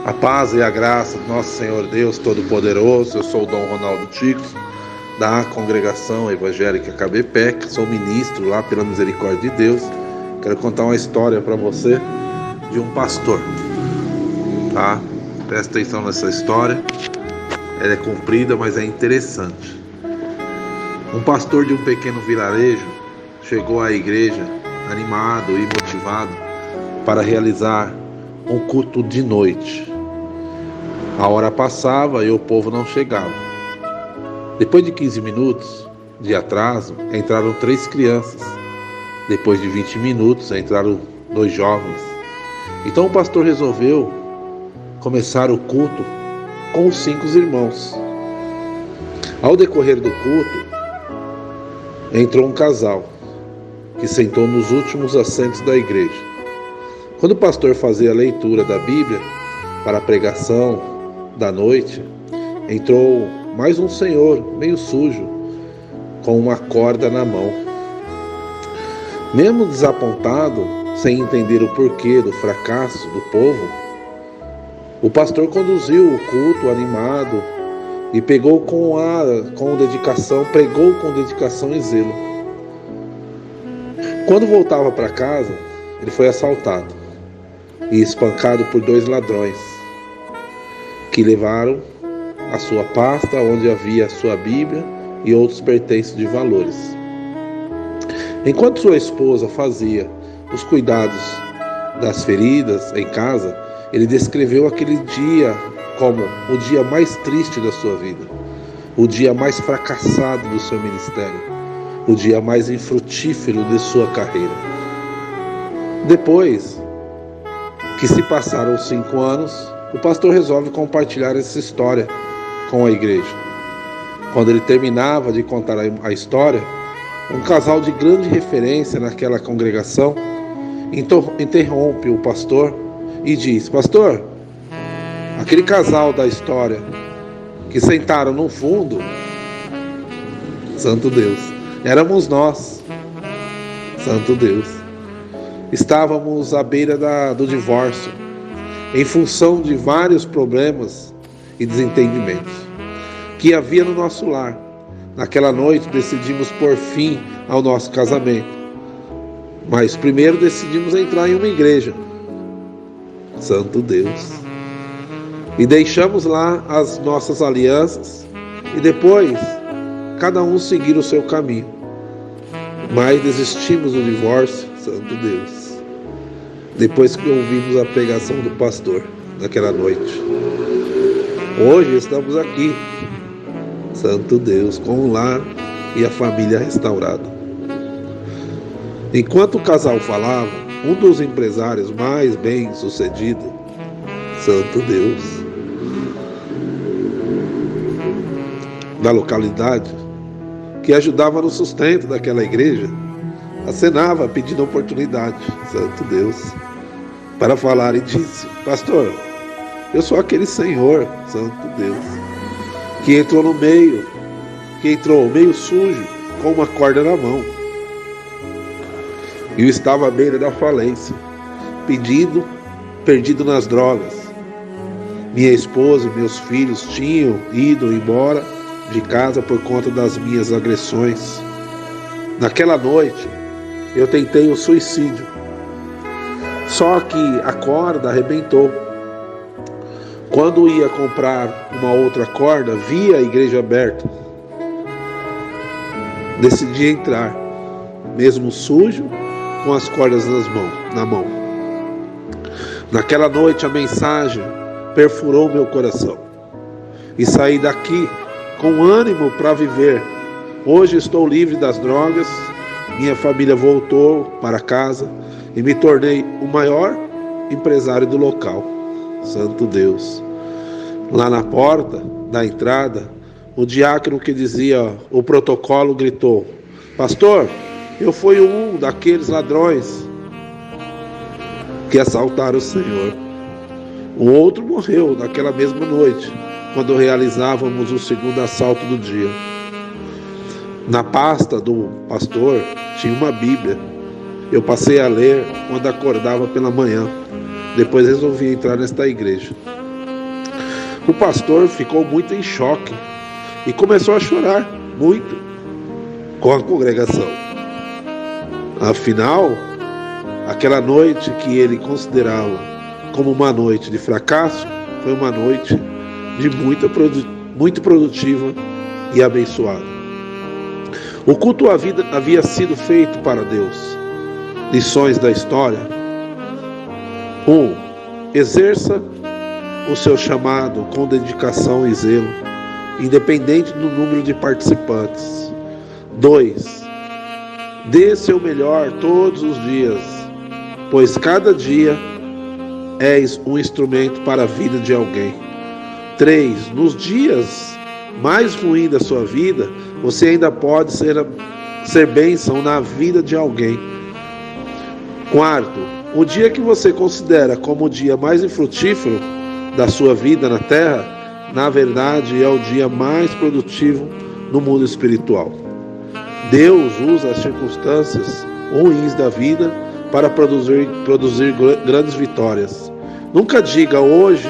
A paz e a graça do nosso Senhor Deus Todo-Poderoso. Eu sou o Dom Ronaldo Ticos, da Congregação Evangélica KBPEC, sou ministro lá pela misericórdia de Deus. Quero contar uma história para você de um pastor, tá? Presta atenção nessa história, ela é comprida, mas é interessante. Um pastor de um pequeno vilarejo chegou à igreja animado e motivado para realizar um culto de noite. A hora passava e o povo não chegava. Depois de 15 minutos de atraso, entraram 3 crianças. Depois de 20 minutos, entraram 2 jovens. Então o pastor resolveu começar o culto com os 5 irmãos. Ao decorrer do culto, entrou um casal que sentou nos últimos assentos da igreja. Quando o pastor fazia a leitura da Bíblia para a pregação da noite, entrou mais um senhor meio sujo, com uma corda na mão. Mesmo desapontado, sem entender o porquê do fracasso do povo, o pastor conduziu o culto animado e pregou com dedicação e zelo. Quando voltava para casa, ele foi assaltado e espancado por 2 ladrões, que levaram a sua pasta onde havia sua Bíblia e outros pertences de valores. Enquanto sua esposa fazia os cuidados das feridas em casa, ele descreveu aquele dia como o dia mais triste da sua vida, o dia mais fracassado do seu ministério, o dia mais infrutífero de sua carreira. Depois que se passaram 5 anos, o pastor resolve compartilhar essa história com a igreja. Quando ele terminava de contar a história, um casal de grande referência naquela congregação interrompe o pastor e diz: "Pastor, aquele casal da história que sentaram no fundo, santo Deus, éramos nós, santo Deus. Estávamos à beira do divórcio, em função de vários problemas e desentendimentos que havia no nosso lar. Naquela noite decidimos pôr fim ao nosso casamento, mas primeiro decidimos entrar em uma igreja, santo Deus, e deixamos lá as nossas alianças e depois cada um seguir o seu caminho, mas desistimos do divórcio, santo Deus, depois que ouvimos a pregação do pastor naquela noite. Hoje estamos aqui, santo Deus, com o lar e a família restaurada." Enquanto o casal falava, um dos empresários mais bem-sucedidos, santo Deus, da localidade, que ajudava no sustento daquela igreja, acenava pedindo oportunidade, santo Deus, para falar e disse: "Pastor, eu sou aquele senhor, santo Deus, que entrou meio sujo, com uma corda na mão. Eu estava à beira da falência, perdido nas drogas. Minha esposa e meus filhos tinham ido embora de casa por conta das minhas agressões. Naquela noite, eu tentei o suicídio, só que a corda arrebentou. Quando ia comprar uma outra corda, vi a igreja aberta. Decidi entrar, mesmo sujo, com as cordas na mão. Naquela noite a mensagem perfurou meu coração e saí daqui com ânimo para viver. Hoje estou livre das drogas, minha família voltou para casa e me tornei o maior empresário do local, santo Deus." Lá na porta da entrada, o diácono que dizia o protocolo gritou: "Pastor, eu fui um daqueles ladrões que assaltaram o Senhor." O outro morreu naquela mesma noite, quando realizávamos o segundo assalto do dia. Na pasta do pastor tinha uma Bíblia. Eu passei a ler quando acordava pela manhã. Depois resolvi entrar nesta igreja. O pastor ficou muito em choque e começou a chorar muito com a congregação. Afinal, aquela noite que ele considerava como uma noite de fracasso foi uma noite de muito produtiva e abençoada. O culto havia sido feito para Deus. Lições da história. 1. Exerça o seu chamado com dedicação e zelo, independente do número de participantes. 2. Dê seu melhor todos os dias, pois cada dia és um instrumento para a vida de alguém. 3. Nos dias mais ruins da sua vida, você ainda pode ser bênção na vida de alguém. 4. O dia que você considera como o dia mais infrutífero da sua vida na terra, na verdade é o dia mais produtivo no mundo espiritual. Deus usa as circunstâncias ruins da vida para produzir grandes vitórias. Nunca diga hoje